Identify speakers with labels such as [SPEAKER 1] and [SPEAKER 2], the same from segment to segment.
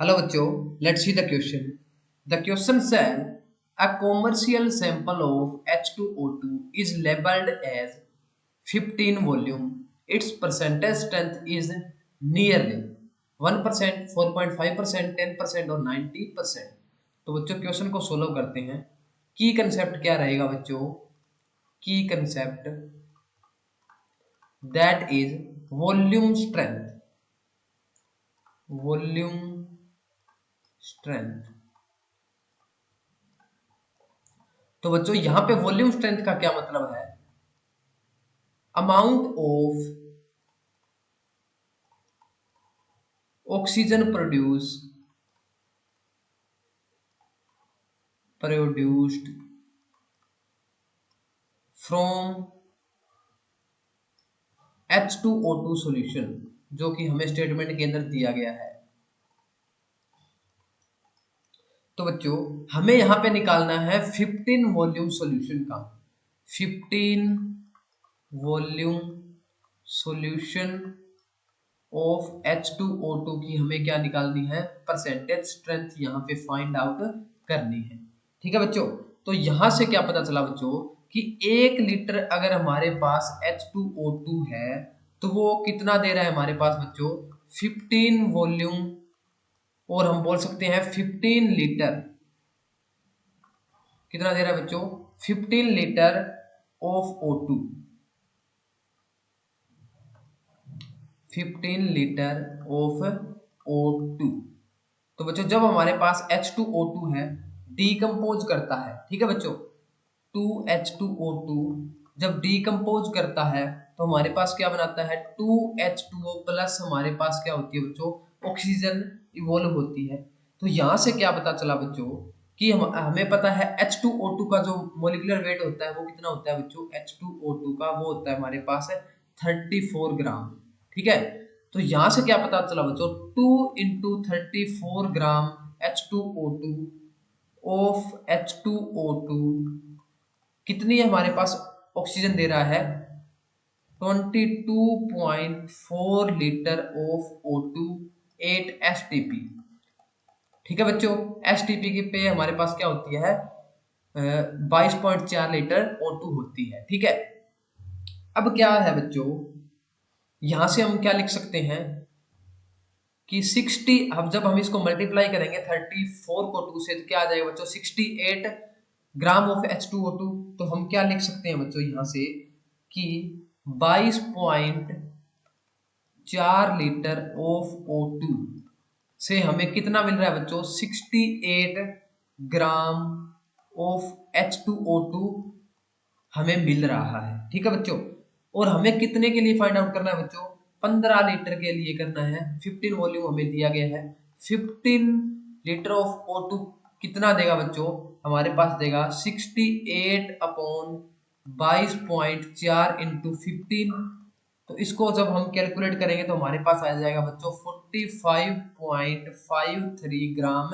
[SPEAKER 1] Hello बच्चों, let's see the question. The question said a commercial sample of H2O2 is labeled as 15 volume. Its percentage strength is nearly 1%, 4.5%, 10% और 90%. तो बच्चों question को solve करते हैं. की कंसेप्ट क्या रहेगा बच्चों? की concept that is volume strength. Volume strength. तो बच्चों यहां पे वॉल्यूम स्ट्रेंथ का क्या मतलब है? Amount of oxygen produced from H2O2 solution, जो कि हमें स्टेटमेंट के अंदर दिया गया है. तो बच्चों हमें यहां पे निकालना है 15 वॉल्यूम सॉल्यूशन का. 15 वॉल्यूम सॉल्यूशन ऑफ H2O2 की हमें क्या निकालनी है? परसेंटेज स्ट्रेंथ यहां पे फाइंड आउट करनी है. ठीक है बच्चों, तो यहां से क्या पता चला बच्चों कि 1 लीटर अगर हमारे पास H2O2 है तो वो कितना दे रहा है हमारे पास बच्चों? 15 वॉल्यूम, और हम बोल सकते हैं 15 लीटर. कितना दे रहा है बच्चों? 15 litre of O2. 15 litre of O2. तो बच्चों जब हमारे पास H2O2 है, डीकम्पोज करता है. ठीक है बच्चों, 2H2O2 जब डीकम्पोज करता है तो हमारे पास क्या बनाता है? 2H2O प्लस हमारे पास क्या होती है बच्चों? ऑक्सीजन इवॉल्व होती है. तो यहां से क्या पता चला बच्चों कि हमें पता है H2O2 का जो मोलिकुलर वेट होता है वो कितना होता है बच्चों? H2O2 का वो होता है हमारे पास है 34 ग्राम. ठीक है, तो यहां से क्या पता चला बच्चों? 2 into 34 gram H2O2 of H2O2 कितनी हमारे पास ऑक्सीजन दे रहा है? 22.4 लीटर ऑफ O2 8 STP. ठीक है बच्चों, STP की पे हमारे पास क्या होती है? 22.4 लीटर O2 होती है. ठीक है, अब क्या है बच्चों, यहां से हम क्या लिख सकते हैं कि 60, अब जब हम इसको मल्टीप्लाई करेंगे 34 को 2 से तो क्या आ जाएगा बच्चों? 68 ग्राम ऑफ H2O2. तो हम क्या लिख सकते हैं बच्चों यहां से कि 22.4 लीटर ऑफ O2 से हमें कितना मिल रहा है बच्चों? 68 ग्राम ऑफ H2O2 हमें मिल रहा है. ठीक है बच्चों, और हमें कितने के लिए फाइंड आउट करना है बच्चों? 15 लीटर के लिए करना है. 15 वॉल्यूम हमें दिया गया है. 15 लीटर ऑफ O2 कितना देगा बच्चों? हमारे पास देगा 68 अपॉन 22.4 इंटू 15. तो इसको जब हम कैलकुलेट करेंगे तो हमारे पास आ जाएगा बच्चों 45.53 ग्राम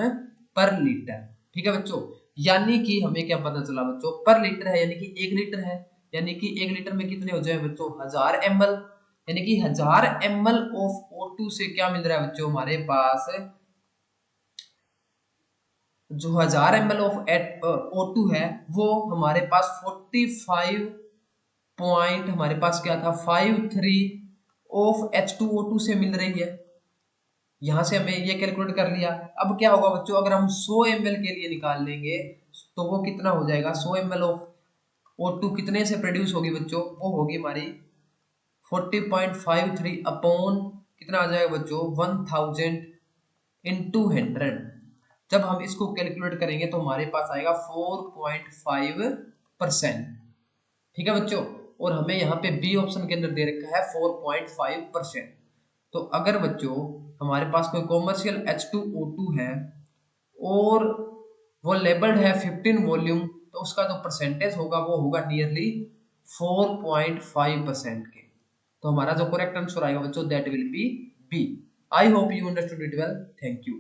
[SPEAKER 1] पर लीटर. ठीक है बच्चों, यानी कि हमें क्या पता चला बच्चों? पर लीटर है यानी कि 1 लीटर है, यानी कि 1 लीटर में कितने हो जाए बच्चों? 1000 ml. यानी कि 1000 ml ऑफ O2 से क्या मिल रहा है बच्चों हमारे पास? जो 1000 ml ऑफ O2 है वो हमारे पास 45 पॉइंट हमारे पास क्या था? 53 ऑफ H2O2 से मिल रही है. यहां से हमें ये कैलकुलेट कर लिया. अब क्या होगा बच्चों, अगर हम 100 ml के लिए निकाल लेंगे तो वो कितना हो जाएगा? 100 ml ऑफ O2 कितने से प्रोड्यूस होगी बच्चों? वो होगी हमारी 40.53 अपॉन कितना आ जाएगा बच्चों? 1000 इंटू 100. जब हम इसको कैलकुलेट करेंगे तो हमारे पास आएगा 4.5%. ठीक है बच्चों, और हमें यहाँ पे बी ऑप्शन के अंदर दे रखा है 4.5%. तो अगर बच्चों हमारे पास कोई कॉमर्शियल H2O2 है और वो लेबल्ड है 15 वॉल्यूम, तो उसका जो परसेंटेज होगा वो होगा नियरली 4.5% के. तो हमारा जो करेक्ट आंसर आएगा बच्चों that will be B. I hope you understood it well. Thank you.